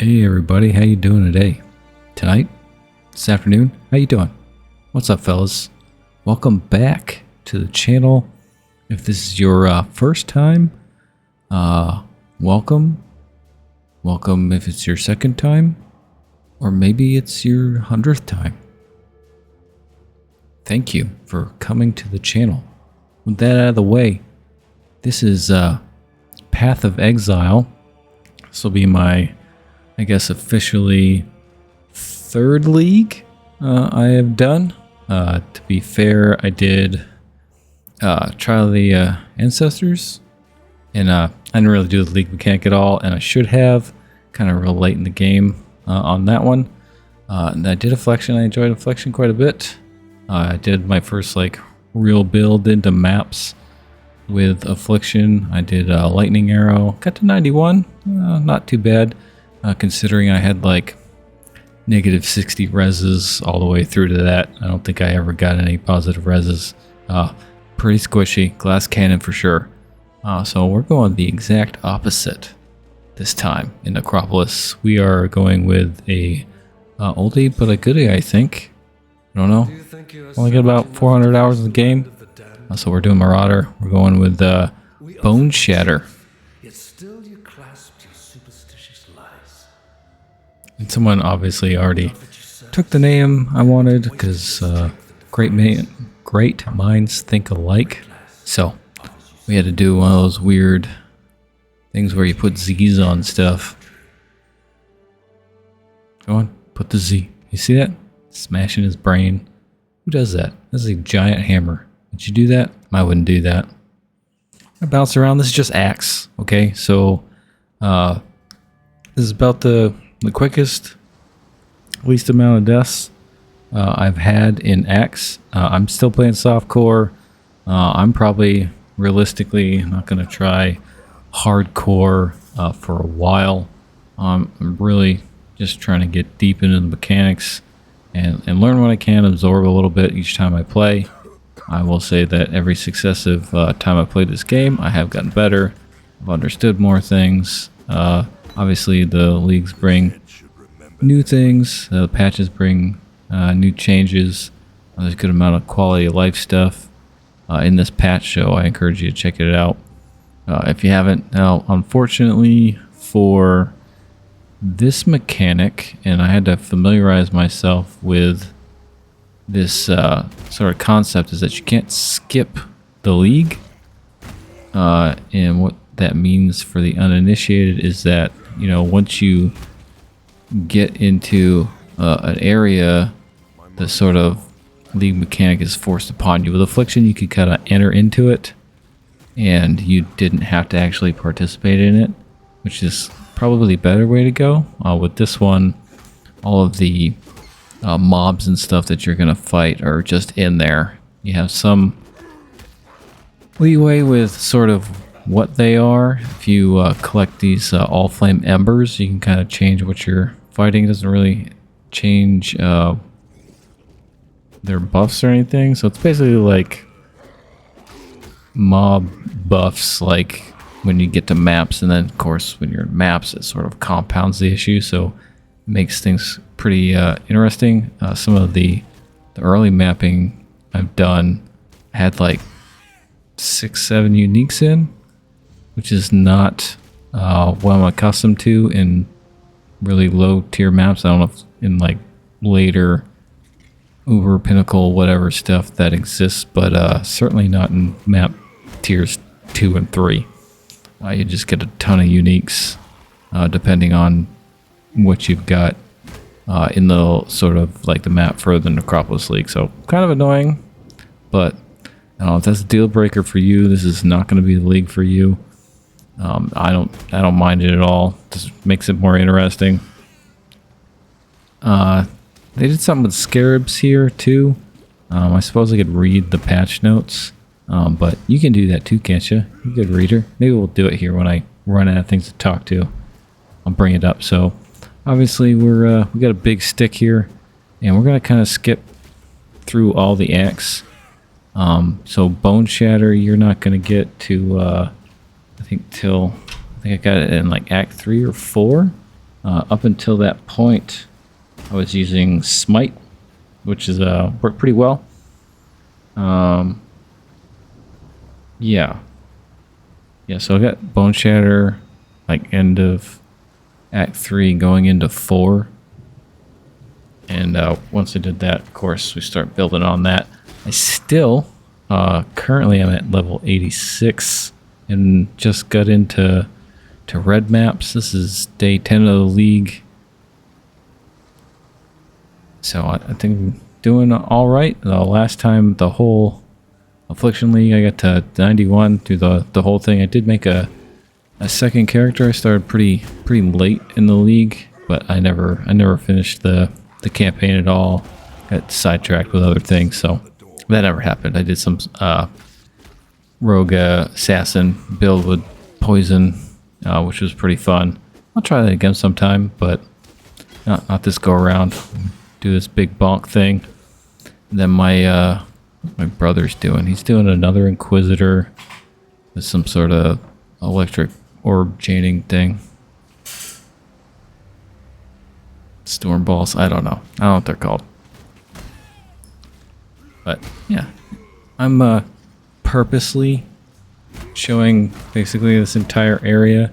Hey everybody, how you doing today? Tonight? This afternoon? How you doing? What's up, fellas? Welcome back to the channel. If this is your first time, welcome. Welcome if it's your second time, or maybe it's your 100th time. Thank you for coming to the channel. With that out of the way, this is Path of Exile. This will be my, I guess, officially third league I have done. To be fair, I did Trial of the Ancestors, and I didn't really do the league mechanic at all, and I should have, kind of real late in the game on that one. And I did Affliction. I enjoyed Affliction quite a bit. I did my first like real build into maps with Affliction. I did Lightning Arrow, got to 91, not too bad, considering I had like negative 60 reses all the way through to that. I don't think I ever got any positive reses. Pretty squishy, glass cannon for sure. So we're going the exact opposite this time in Necropolis. We are going with a oldie but a goodie, I think. I don't know. Only got about 400 hours in the game. So we're doing Marauder. We're going with BONESHATTER. And someone obviously already took the name I wanted because great minds think alike. So we had to do one of those weird things where you put Z's on stuff. Go on, put the Z. You see that? Smashing his brain. Who does that? That's a giant hammer. Would you do that? I wouldn't do that. I bounce around. This is just axe. Okay, so this is about the quickest, least amount of deaths I've had in axe. I'm still playing softcore. I'm probably realistically not going to try hardcore for a while. I'm really just trying to get deep into the mechanics and learn what I can, absorb a little bit each time I play. I will say that every successive time I played this game, I have gotten better. I've understood more things. Obviously, the leagues bring new things. The patches bring new changes. There's a good amount of quality of life stuff in this patch, so I encourage you to check it out if you haven't. Now, unfortunately for this mechanic, and I had to familiarize myself with this sort of concept, is that you can't skip the league. And what that means for the uninitiated is that, you know, once you get into an area, the sort of league mechanic is forced upon you. With Affliction, you could kind of enter into it, and you didn't have to actually participate in it, which is probably the better way to go. With this one, all of the mobs and stuff that you're going to fight are just in there. You have some leeway with sort of what they are. If you collect these all flame embers, you can kind of change what you're fighting. It doesn't really change their buffs or anything, so it's basically like mob buffs, like when you get to maps, and then of course when you're in maps it sort of compounds the issue, so it makes things pretty interesting. Some of the early mapping I've done had like 6-7 uniques in, which is not what I'm accustomed to in really low tier maps. I don't know if in like later Uber, Pinnacle, whatever stuff that exists, but certainly not in map tiers 2 and 3. You just get a ton of uniques depending on what you've got in the sort of like the map for the Necropolis League. So kind of annoying, but I don't know if that's a deal breaker for you. This is not going to be the league for you. I don't mind it at all. Just makes it more interesting. They did something with scarabs here too. I suppose I could read the patch notes, but you can do that too, can't you? You're a good reader. Maybe we'll do it here when I run out of things to talk to. I'll bring it up. So obviously we got a big stick here, and we're gonna kind of skip through all the acts. So BONESHATTER, you're not gonna get to I think I got it in like Act 3 or 4. Up until that point, I was using Smite, which is worked pretty well. Yeah. Yeah, so I got BONESHATTER, like end of Act 3 going into 4. And once I did that, of course, we start building on that. I still, currently I'm at level 86 and just got into red maps. This is day 10 of the league. So I think I'm doing all right. The last time, the whole Affliction League, I got to 91 through the whole thing. I did make a second character. I started pretty late in the league, but I never finished the campaign at all. Got sidetracked with other things, so that never happened. I did some rogue assassin build with poison, which was pretty fun. I'll try that again sometime, but not this go around. Do this big bonk thing. And then my brother's he's doing another Inquisitor with some sort of electric orb chaining thing. Storm balls, I don't know what they're called. But yeah, I'm purposely showing basically this entire area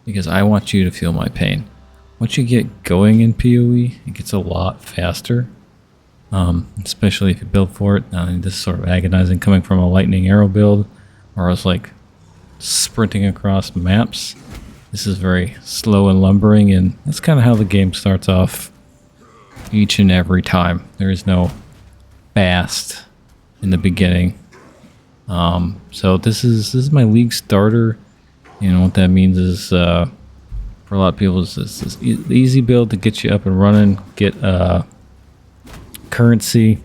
because I want you to feel my pain. Once you get going in PoE, it gets a lot faster. Especially if you build for it. This is sort of agonizing coming from a lightning arrow build where I was like sprinting across maps. This is very slow and lumbering, and that's kind of how the game starts off each and every time. There is no fast in the beginning. So this is my league starter. You know what that means is for a lot of people is this easy build to get you up and running, get currency.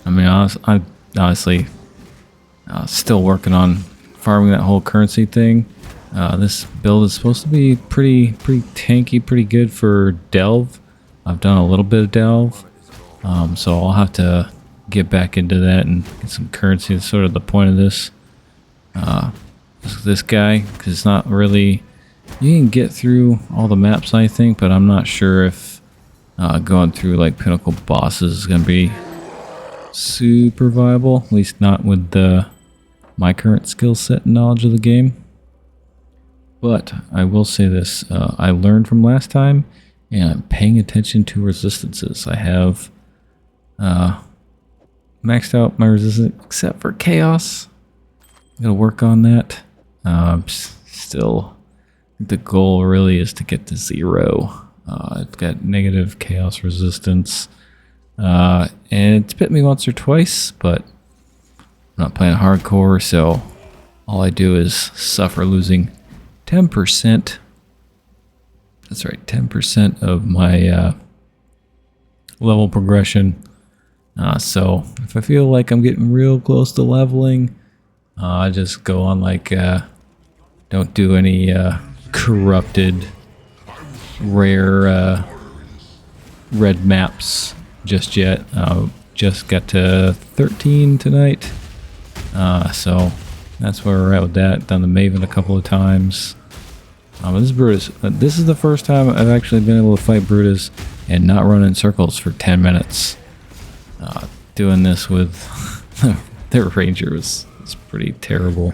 I mean, I'm honestly still working on farming that whole currency thing. This build is supposed to be pretty tanky, pretty good for delve. I've done a little bit of delve, so I'll have to get back into that and get some currency. That's sort of the point of this. This guy, because it's not really. You can get through all the maps, I think, but I'm not sure if going through like pinnacle bosses is gonna be super viable. At least not with my current skill set and knowledge of the game. But I will say this, I learned from last time, and I'm paying attention to resistances. I have maxed out my resistance except for chaos. I'm gonna work on that. Still, the goal really is to get to 0. I've got negative chaos resistance, and it's bit me once or twice, but I'm not playing hardcore, so all I do is suffer losing 10%. That's right, 10% of my level progression. So if I feel like I'm getting real close to leveling, I just go on like, don't do any corrupted, rare red maps just yet. Just got to 13 tonight. So that's where we're at with that. Done the Maven a couple of times. This Brutus. This is the first time I've actually been able to fight Brutus and not run in circles for 10 minutes. Doing this with their ranger was pretty terrible.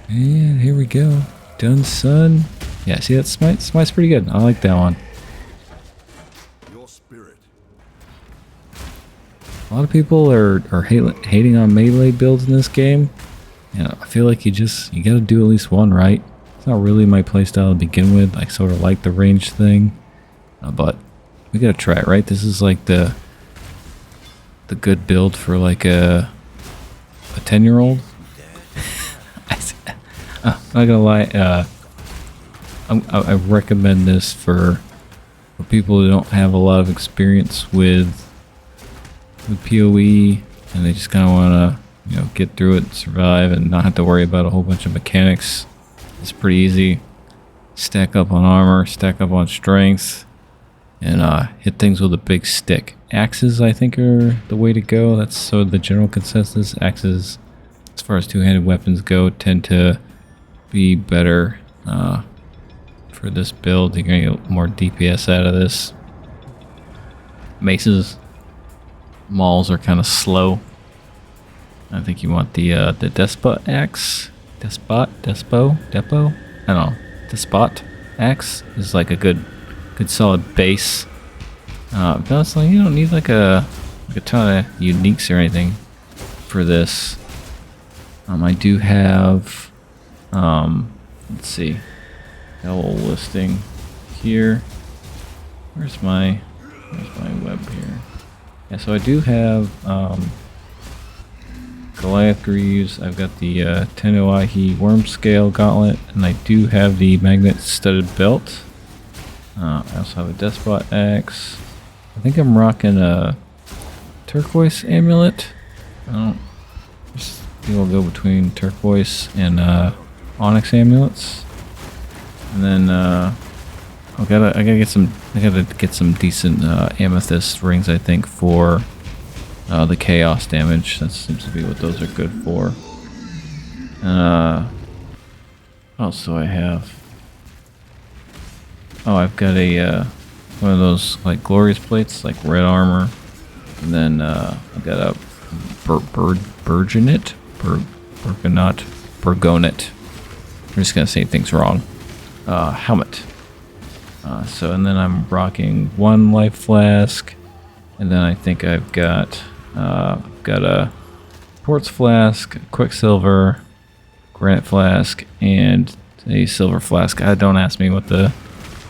And here we go. Done, son. Yeah, see that smite? Smite's pretty good. I like that one. A lot of people are hating on melee builds in this game. And I feel like you gotta do at least one right. It's not really my playstyle to begin with. I sort of like the range thing. But we gotta try it, right? This is like the good build for like a 10-year-old. I'm not gonna lie, I recommend this for people who don't have a lot of experience with PoE and they just kind of want to get through it, survive, and not have to worry about a whole bunch of mechanics. It's pretty easy. Stack up on armor, stack up on strength, and hit things with a big stick. Axes, I think, are the way to go. That's sort of the general consensus. Axes, as far as two-handed weapons go, tend to be better for this build. You're gonna get more DPS out of this. Maces, mauls are kind of slow. I think you want the Despot Axe. Depot? I don't know. Despot Axe is like a good solid base. But it's like you don't need like a ton of uniques or anything for this. I do have let's see, got a little listing here. Where's my web here? Yeah, so I do have Goliath Greaves. I've got the Tenoahi Worm Scale Gauntlet, and I do have the Magnet Studded Belt. I also have a Despot Axe. I think I'm rocking a Turquoise Amulet. I don't just will go between Turquoise and Onyx Amulets, and then I gotta get some decent Amethyst rings. I think for the chaos damage. That seems to be what those are good for. What else do I have? Oh, I've got a one of those like glorious plates, like red armor, and then I've got a Burgonet. I'm just gonna say things wrong. Helmet. So, and then I'm rocking one life flask, and then I think I've got a quartz flask, quicksilver, granite flask, and a silver flask. Don't ask me what the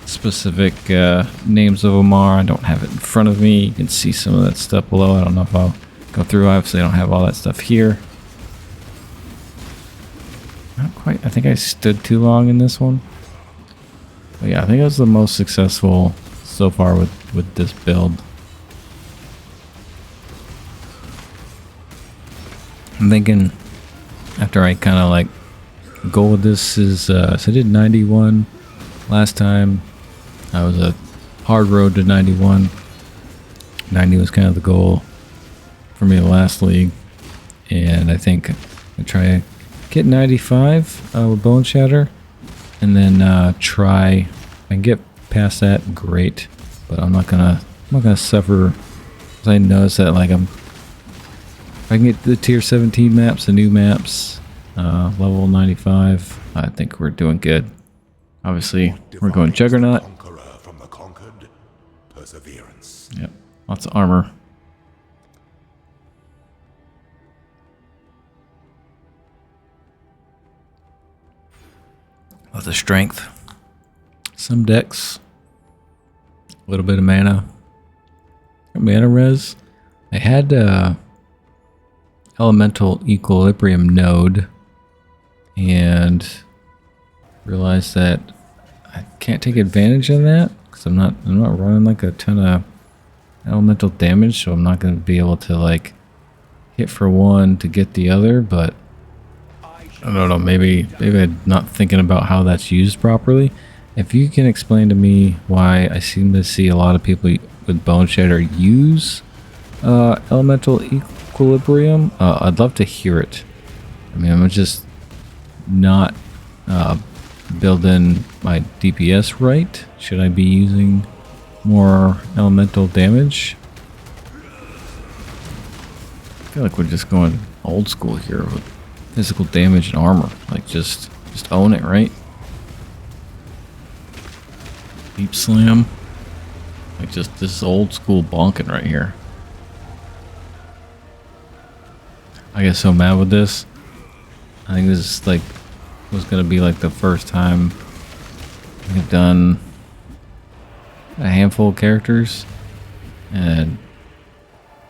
specific names of them are. I don't have it in front of me. You can see some of that stuff below. I don't know if I'll go through. Obviously, I don't have all that stuff here. Not quite. I think I stood too long in this one. But yeah, I think I was the most successful so far with this build. I'm thinking after I kind of like goal with this is so I did 91 last time. I was a hard road to 91. 90 was kind of the goal for me the last league, and I think I try to get 95 with Boneshatter, and then try. If I can get past that, great. But I'm not gonna suffer. Because I notice that like if I can get the tier 17 maps, the new maps, level 95, I think we're doing good. Obviously, we're going Juggernaut. From the conquered, perseverance. Yep, lots of armor. Lots of strength. Some dex. A little bit of mana. Mana res. I had elemental equilibrium node and realized that I can't take advantage of that because I'm not running like a ton of elemental damage, so I'm not going to be able to like hit for one to get the other. But I don't know, maybe I'm not thinking about how that's used properly. If you can explain to me why I seem to see a lot of people with Boneshatter use elemental equilibrium, I'd love to hear it. I mean, I'm just not building my DPS right. Should I be using more elemental damage? I feel like we're just going old school here with physical damage and armor. Like just own it, right? Deep slam. Like just this old school bonking right here. I get so mad with this. I think this is like was gonna be like the first time I've done a handful of characters, and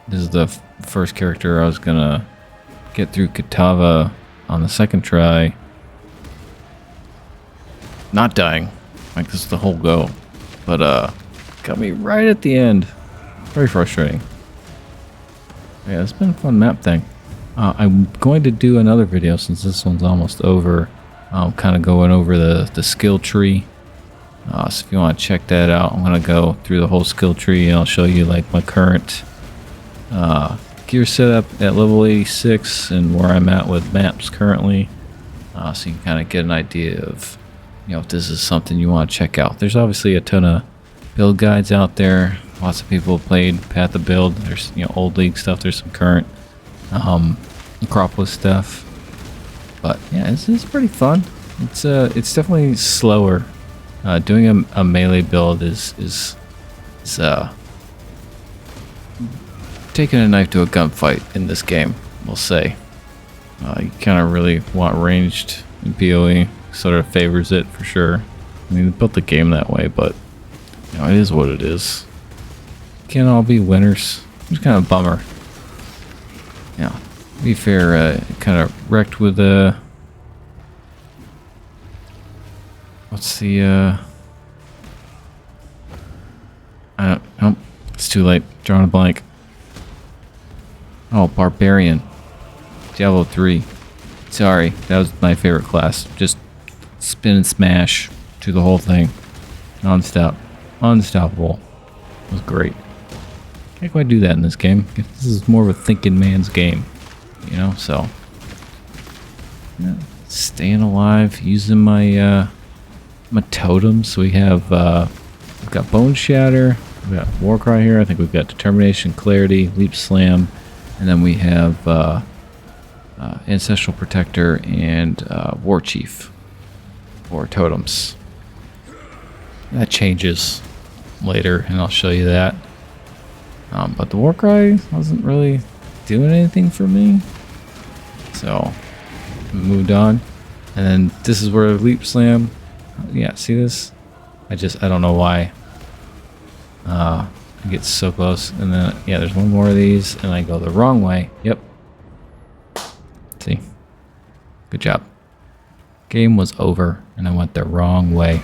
this is the first character I was gonna get through Kitava on the second try, not dying. Like this is the whole go, but got me right at the end. Very frustrating. Yeah, it's been a fun map thing. I'm going to do another video since this one's almost over. Kind of going over the skill tree. So if you want to check that out, I'm gonna go through the whole skill tree and I'll show you like my current gear setup at level 86 and where I'm at with maps currently. so you can kind of get an idea of, if this is something you want to check out. There's obviously a ton of build guides out there. Lots of people have played Path of Build. There's old league stuff. There's some current Acropolis stuff. But yeah, it's pretty fun. It's definitely slower. Doing a melee build is taking a knife to a gunfight in this game, we'll say. You kind of really want ranged in PoE. Sort of favors it for sure. I mean, they built the game that way, but it is what it is. Can't all be winners. It's kind of a bummer. Yeah, to be fair, kind of wrecked with what's the I don't. Oh, it's too late. Drawing a blank. Oh, Barbarian. Diablo 3. Sorry, that was my favorite class. Just spin and smash to the whole thing. Non-stop. Unstoppable. It was great. Can't quite do that in this game. This is more of a thinking man's game. So. Yeah, staying alive, using my my totems. We have we've got BONESHATTER, we've got Warcry here. I think we've got Determination, Clarity, Leap Slam, and then we have Ancestral Protector and War Chief for totems. That changes later, and I'll show you that. But the Warcry wasn't really doing anything for me, so moved on. And then this is where Leap Slam. Yeah, see this? I don't know why. I get so close, and then yeah, there's one more of these, and I go the wrong way. Yep. See? Good job. Game was over, and I went the wrong way.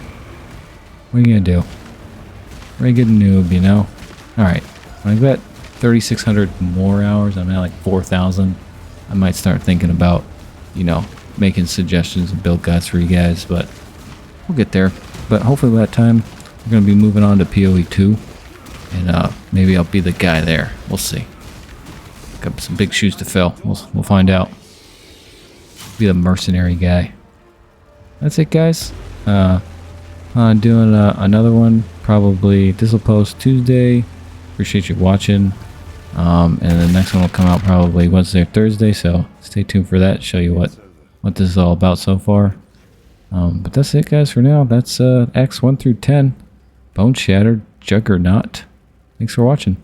What are you gonna do? Regular noob, Alright, when I get 3,600 more hours, I'm at like 4,000. I might start thinking about, making suggestions and build guides for you guys, but we'll get there. But hopefully by that time, we're going to be moving on to PoE 2, and maybe I'll be the guy there. We'll see. Got some big shoes to fill. We'll find out. Be the mercenary guy. That's it, guys. Doing another one. Probably this will post Tuesday. Appreciate you watching. And the next one will come out probably Wednesday or Thursday. So stay tuned for that. Show you what this is all about so far. But that's it, guys, for now. That's X 1 through 10. BONESHATTER Juggernaut. Thanks for watching.